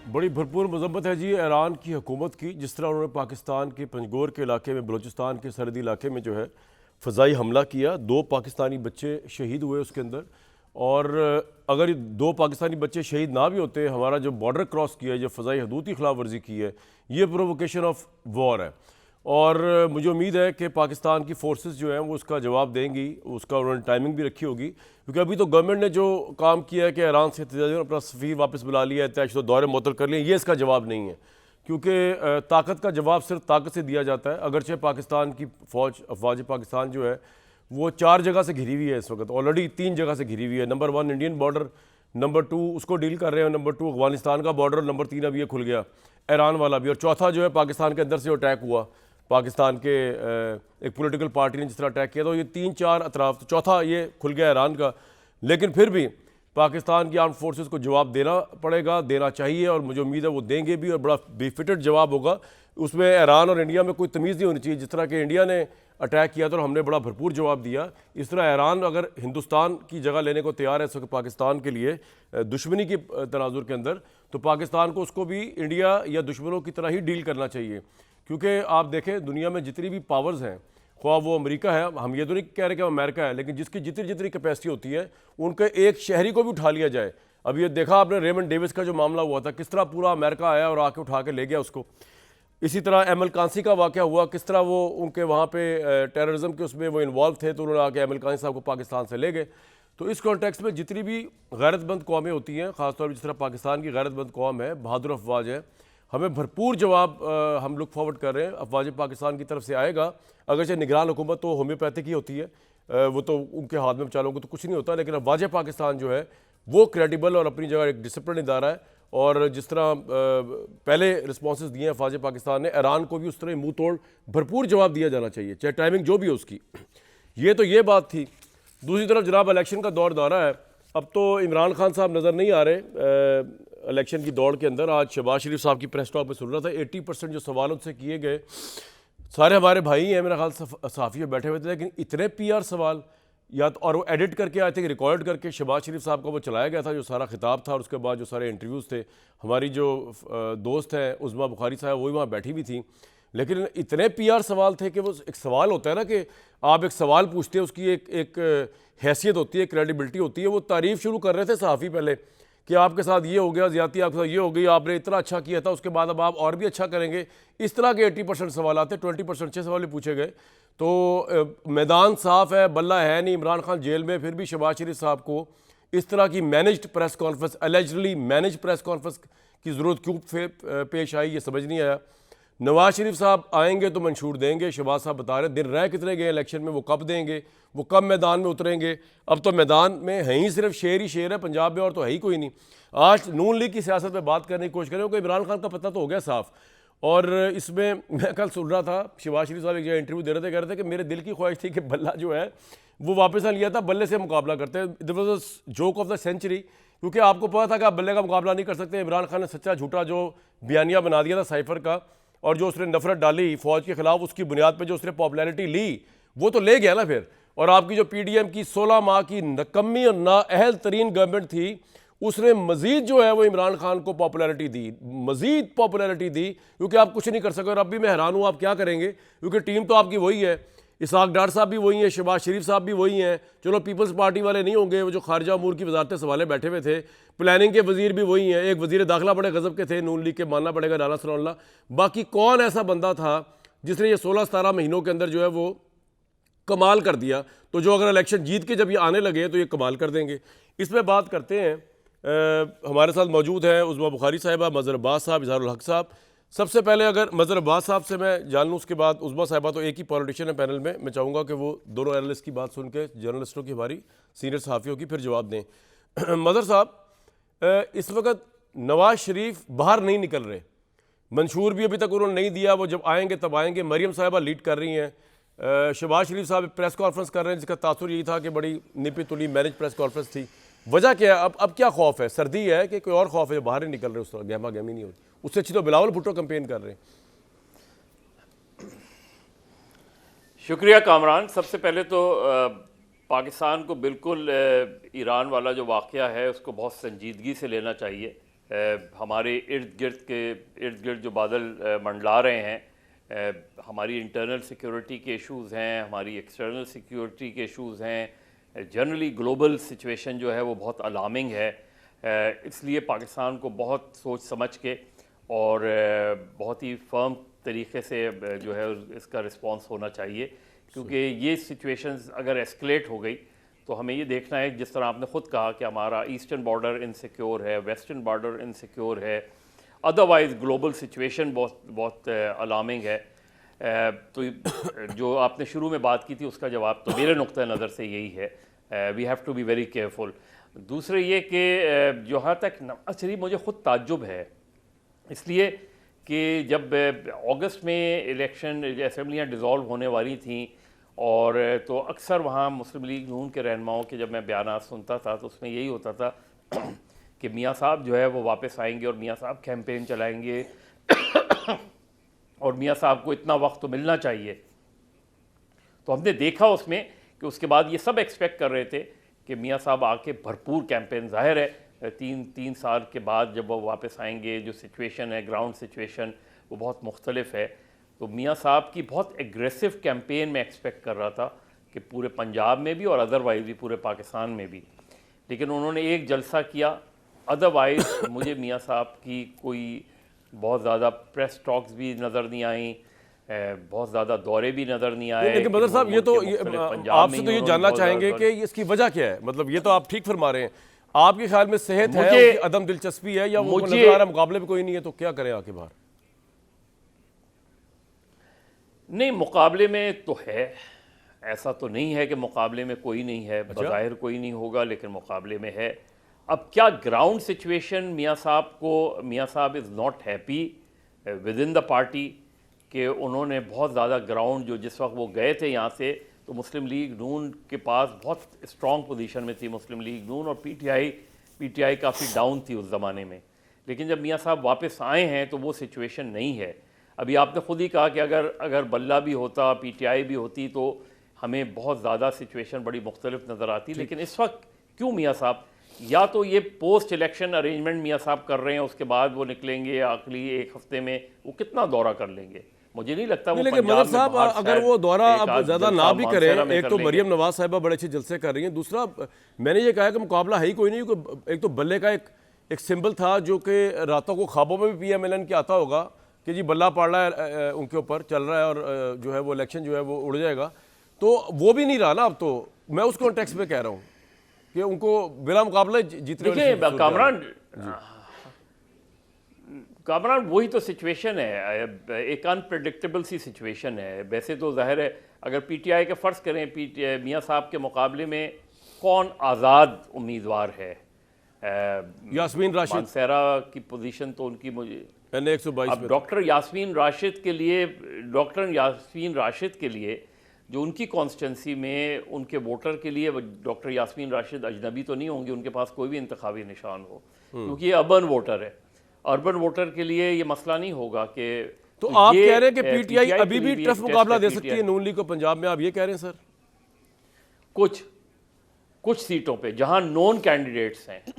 बड़ी भरपूर मजम्मत है जी ईरान की हुकूमत की, जिस तरह उन्होंने पाकिस्तान के पंजगोर के इलाके में, बलूचिस्तान के सरहदी इलाके में जो है फ़ज़ाई हमला किया। 2 पाकिस्तानी बच्चे शहीद हुए उसके अंदर। और अगर 2 पाकिस्तानी बच्चे शहीद ना भी होते, हमारा जो बॉर्डर क्रॉस किया है, जो फ़ज़ाई हदूद की खिलाफ वर्जी की है, ये प्रोवोकेशन ऑफ वॉर है। और मुझे उम्मीद है कि पाकिस्तान की फोर्सेस जो हैं वो उसका जवाब देंगी। उसका उन्होंने टाइमिंग भी रखी होगी, क्योंकि अभी तो गवर्नमेंट ने जो काम किया है कि ईरान से अपना सफ़ीर वापस बुला लिया है, तयशुदा दौरे मुअत्तल कर लिए, ये इसका जवाब नहीं है। क्योंकि ताकत का जवाब सिर्फ ताकत से दिया जाता है। अगरचे पाकिस्तान की फ़ौज, अफवाज पाकिस्तान जो है वो 4 जगह से घिरी हुई है इस वक्त, ऑलरेडी 3 जगह से घिरी हुई है। नंबर 1 इंडियन बॉर्डर, नंबर 2 उसको डील कर रहे हैं, नंबर 2 अफगानिस्तान का बॉर्डर, नंबर 3 अब ये खुल गया ईरान वाला भी, और चौथा जो है पाकिस्तान के अंदर से अटैक हुआ, पाकिस्तान के एक पॉलिटिकल पार्टी ने जिस तरह अटैक किया। तो ये 3-4 अतराफ, तो चौथा ये खुल गया ईरान का। लेकिन फिर भी पाकिस्तान की आर्म फोर्सेस को जवाब देना पड़ेगा, देना चाहिए, और मुझे उम्मीद है वो देंगे भी, और बड़ा बेफिटेड जवाब होगा। उसमें ईरान और इंडिया में कोई तमीज़ नहीं होनी चाहिए। जिस तरह के इंडिया ने अटैक किया तो हमने बड़ा भरपूर जवाब दिया, इस तरह ईरान अगर हिंदुस्तान की जगह लेने को तैयार है पाकिस्तान के लिए दुश्मनी की तनाजुर के अंदर, तो पाकिस्तान को उसको भी इंडिया या दुश्मनों की तरह ही डील करना चाहिए। क्योंकि आप देखें दुनिया में जितनी भी पावर्स हैं, ख्वाह वो अमेरिका है, हम ये तो नहीं कह रहे कि अमेरिका है, लेकिन जिसकी जितनी जितनी कैपेसिटी होती है, उनके एक शहरी को भी उठा लिया जाए। अब ये देखा आपने रेमंड डेविस का जो मामला हुआ था, किस तरह पूरा अमेरिका आया और आके उठा के ले गया उसको। इसी तरह एमएल कांसी का वाक़या हुआ, किस तरह वो उनके वहाँ पे टेररिज्म के उसमें वो इन्वॉल्व थे, तो उन्होंने आके एमएल कांसी साहब को पाकिस्तान से ले गए। तो इस कॉन्टेक्स्ट में जितनी भी गैरतमंद कौमें होती हैं, ख़ासतौर पर जिस तरह पाकिस्तान की गैरतमंद कौम है, बहादुर अफवाज है, हमें भरपूर जवाब हम लुक फॉरवर्ड कर रहे हैं अफवाज पाकिस्तान की तरफ से आएगा। अगरचे निगरान हुकूमत तो होम्योपैथिक ही होती है, वो तो उनके हाथ में चालोगे तो कुछ नहीं होता, लेकिन अफवाज पाकिस्तान जो है वो क्रेडिबल और अपनी जगह एक डिसिप्लिन इदारा है। और जिस तरह पहले रिस्पॉन्सेज दिए हैं अफवाज पाकिस्तान ने, ईरान को भी उस तरह मुंह तोड़ भरपूर जवाब दिया जाना चाहिए, चाहे टाइमिंग जो भी हो उसकी। ये तो ये बात थी। दूसरी तरफ जनाब इलेक्शन का दौर दौरा है। अब तो इमरान खान साहब नज़र नहीं आ रहे इलेक्शन की दौड़ के अंदर। आज शहबाज शरीफ साहब की प्रेस टॉक में सुन रहा था, 80% जो सवाल उनसे किए गए, सारे हमारे भाई हैं मेरा ख्याल सहाफ़ी बैठे हुए थे, लेकिन इतने PR सवाल या तो, और वो एडिट करके आई थिंक रिकॉर्ड करके शहबाज शरीफ साहब का वो चलाया गया था जो सारा खिताब था, और उसके बाद जो सारे इंटरव्यूज़ थे। हमारी जो दोस्त हैं उज़मा बुखारी साहब, वही वहाँ बैठी भी थी, लेकिन इतने PR सवाल थे कि वो एक सवाल होता है ना कि आप एक सवाल पूछते हैं, उसकी एक हैसियत होती है, क्रेडिबिलिटी होती है। वो तारीफ़ शुरू कर रहे थे सहाफ़ी पहले कि आपके साथ ये हो गया, ज़्यादती आपके साथ ये हो गई, आपने इतना अच्छा किया था, उसके बाद अब आप और भी अच्छा करेंगे। इस तरह के 80% सवाल आते, 20% अच्छे सवाल भी पूछे गए। तो मैदान साफ़ है, बल्ला है नहीं, इमरान खान जेल में, फिर भी शहबाज शरीफ साहब को इस तरह की managed press conference, allegedly manage press conference की ज़रूरत क्यों पेश आई, ये समझ नहीं आया। नवाज शरीफ साहब आएंगे तो मंशूर देंगे, शहबाज साहब बता रहे दिन रह कितने गए इलेक्शन में, वो कब देंगे, वो कब मैदान में उतरेंगे। अब तो मैदान में है ही सिर्फ शेर ही शेर है पंजाब में, और तो है ही कोई नहीं। आज नून लीग की सियासत में बात करने की कोशिश करें, क्योंकि इमरान खान का पता तो हो गया साफ। और इसमें मैं कल सुन रहा था शहबाज शरीफ साहब एक जगह इंटरव्यू दे रहे थे, कह रहे थे कि मेरे दिल की ख्वाहिश थी कि बल्ला जो है वो वापस आ लिया था, बल्ले से मुकाबला करते हैं। It was a joke of the century, क्योंकि आपको पता था कि आप बल्ले का मुकाबला नहीं कर सकते। इमरान खान ने सच्चा झूठा जो बयानिया बना दिया था साइफर का, और जो उसने नफरत डाली फौज के खिलाफ, उसकी बुनियाद पर जो उसने पॉपुलैरिटी ली, वो तो ले गया ना फिर। और आपकी जो PDM की 16 माह की नकम्मी और नाअहल तरीन गवर्नमेंट थी, उसने मजीद जो है वो इमरान खान को पॉपुलैरिटी दी, मजीद पॉपुलैरिटी दी, क्योंकि आप कुछ नहीं कर सके। और अब भी मैं हैरान हूँ आप क्या करेंगे, क्योंकि टीम तो आपकी वही है, इसहाक डार साहब भी वही हैं, शहबाज शरीफ साहब भी वही हैं। चलो पीपल्स पार्टी वाले नहीं होंगे, वो जो खारजा अमूर की वजारत संभाले बैठे हुए थे, प्लानिंग के वजीर भी वही हैं। एक वजीर दाखिला बड़े गजब के थे, नून लीग के, मानना पड़ेगा, राना सनाउल्लाह। बाकी कौन ऐसा बंदा था जिसने ये 16-17 महीनों के अंदर जो है वो कमाल कर दिया। तो जो अगर इलेक्शन जीत के जब ये आने लगे तो ये कमाल कर देंगे। इसमें बात करते हैं, हमारे साथ मौजूद हैं उज़मा बुखारी साहिबा, मज़हर अब्बास साहब, इजहारुल हक साहब। सबसे पहले अगर मज़हर अब्बास साहब से मैं जान लूँ, उसके बाद उज़मा साहिबा तो एक ही पॉलिटिशियन है पैनल में, मैं चाहूँगा कि वो दोनों एनालिस्ट की बात सुन के, जर्नलिस्टों की, हमारी सीनियर सहाफ़ियों की, फिर जवाब दें। मज़हर साहब, इस वक्त नवाज शरीफ बाहर नहीं निकल रहे, मंशूर भी अभी तक उन्होंने नहीं दिया, वो जब आएंगे तब आएंगे। मरियम साहिबा लीड कर रही हैं, शहबाज शरीफ साहब प्रेस कॉन्फ्रेंस कर रहे हैं, जिसका तासुर यही था कि बड़ी निपी तुली मैनेज प्रेस कॉन्फ्रेंस थी। वजह क्या है? अब क्या खौफ है? सर्दी है कि कोई और खौफ है? बाहर ही निकल रहे, उस तरह गहमा गहमी नहीं होती। उससे अच्छी तो बिलावल भुट्टो कंपेन कर रहे हैं। शुक्रिया कामरान। सबसे पहले तो पाकिस्तान को बिल्कुल ईरान वाला जो वाक़या है उसको बहुत संजीदगी से लेना चाहिए। हमारे इर्द गिर्द जो बादल मंडला रहे हैं, हमारी इंटरनल सिक्योरिटी के इश्यूज़ हैं, हमारी एक्सटर्नल सिक्योरिटी के इश्यूज़ हैं, जनरली ग्लोबल सिचुएशन जो है वो बहुत अलार्मिंग है। इसलिए पाकिस्तान को बहुत सोच समझ के और बहुत ही फर्म तरीके से जो है इसका रिस्पांस होना चाहिए, क्योंकि ये सिचुएशंस अगर एस्केलेट हो गई तो हमें ये देखना है, जिस तरह आपने ख़ुद कहा कि हमारा ईस्टर्न बॉर्डर इनसिक्योर है, वेस्टर्न बॉर्डर इनसिक्योर है, अदरवाइज़ ग्लोबल सिचुएशन बहुत अलार्मिंग है। तो जो आपने शुरू में बात की थी उसका जवाब तो मेरे नुक्ते नज़र से यही है, we have to be very careful. दूसरे ये कि जहाँ तक नवाज़ शरीफ, मुझे ख़ुद ताज्जुब है इसलिए कि जब अगस्त में इलेक्शन असेंबलियाँ डिज़ोल्व होने वाली थीं और तो अक्सर वहाँ मुस्लिम लीग नून के रहनुमाओं के जब मैं बयान सुनता था तो उसमें यही होता था कि मियाँ साहब जो है वो वापस आएंगे और मियाँ साहब कैंपेन चलाएंगे और मियाँ साहब को इतना वक्त तो मिलना चाहिए। तो हमने देखा उसमें कि उसके बाद ये सब एक्सपेक्ट कर रहे थे कि मियाँ साहब आके भरपूर कैंपेन, ज़ाहिर है तीन साल के बाद जब वो वापस आएंगे जो सिचुएशन है, ग्राउंड सिचुएशन वो बहुत मुख्तलिफ है। तो मियाँ साहब की बहुत एग्रेसिव कैंपेन में एक्सपेक्ट कर रहा था कि पूरे पंजाब में भी और अदरवाइज़ भी पूरे पाकिस्तान में भी, लेकिन उन्होंने एक जलसा किया। अदरवाइज़ मुझे मियाँ साहब की कोई बहुत ज़्यादा प्रेस टॉक्स भी नज़र नहीं आई, बहुत ज़्यादा दौरे भी नज़र नहीं आए। लेकिन बदर साहब, ये तो आपसे तो ये जानना चाहेंगे कि इसकी वजह क्या है? मतलब ये तो आप ठीक फरमा रहे हैं, आपके ख्याल में सेहत है, उनकी अदम दिलचस्पी है, या वो नजर आ रहा है मुकाबले में कोई नहीं है, तो क्या करें आके बाहर? नहीं, मुकाबले में तो है, ऐसा तो नहीं है कि मुकाबले में कोई नहीं है। बज़ाहिर कोई नहीं होगा लेकिन मुकाबले में है। अब क्या ग्राउंड सिचुएशन मियाँ साहब is not happy with in the party कि उन्होंने बहुत ज़्यादा ग्राउंड, जो जिस वक्त वो गए थे यहाँ से तो मुस्लिम लीग नून के पास बहुत स्ट्रॉन्ग पोजीशन में थी मुस्लिम लीग नून, और पीटीआई काफ़ी डाउन थी उस ज़माने में। लेकिन जब मियाँ साहब वापस आए हैं तो वो सिचुएशन नहीं है। अभी आपने खुद ही कहा कि अगर बल्ला भी होता, पीटीआई भी होती तो हमें बहुत ज़्यादा सिचुएशन बड़ी मुख्तलिफ नज़र आती। लेकिन इस वक्त क्यों मियाँ साहब, या तो ये पोस्ट इलेक्शन अरेंजमेंट मियाँ साहब कर रहे हैं, उसके बाद वो निकलेंगे आखिरी एक हफ्ते में, वो कितना दौरा कर लेंगे मुझे नहीं लगता। वो लेकिन मदर साहब, अगर वो दौरा अब ज़्यादा ना भी करें, एक तो मरियम नवाज साहिबा बड़े अच्छे जलसे कर रही हैं, दूसरा मैंने ये कहा कि मुकाबला है ही कोई नहीं। एक तो बल्ले का एक सिंबल था जो कि रातों को ख्वाबों में भी PMLN के आता होगा कि जी बल्ला पड़ रहा है, उनके ऊपर चल रहा है और जो है वो इलेक्शन जो है वो उड़ जाएगा, तो वो भी नहीं रहा ना। अब तो मैं उस कॉन्टेक्स्ट में कह रहा हूँ कि उनको बिला मुकाबला जीतने वाले कामरान वही तो सिचुएशन है, एक अनप्रेडिक्टेबल सी सिचुएशन है। वैसे तो जाहिर है अगर पीटीआई के फ़र्ज़ करें मियाँ साहब के मुकाबले में कौन आज़ाद उम्मीदवार है, यास्मीन राशिद, मानसेरा की पोजीशन तो उनकी मुझे N122 अब डॉक्टर यास्मीन राशिद के लिए जो उनकी कॉन्स्टिट्यूंसी में उनके वोटर के लिए, डॉक्टर यास्मीन राशिद अजनबी तो नहीं होंगी, उनके पास कोई भी इंतखाबी निशान हो, क्योंकि ये अर्बन वोटर है। अर्बन वोटर के लिए ये मसला नहीं होगा कि तो आप कह रहे हैं कि पीटीआई अभी भी टफ मुकाबला दे सकती है नून लीग को पंजाब में, आप ये कह रहे हैं सर? कुछ सीटों पे जहां नॉन कैंडिडेट्स हैं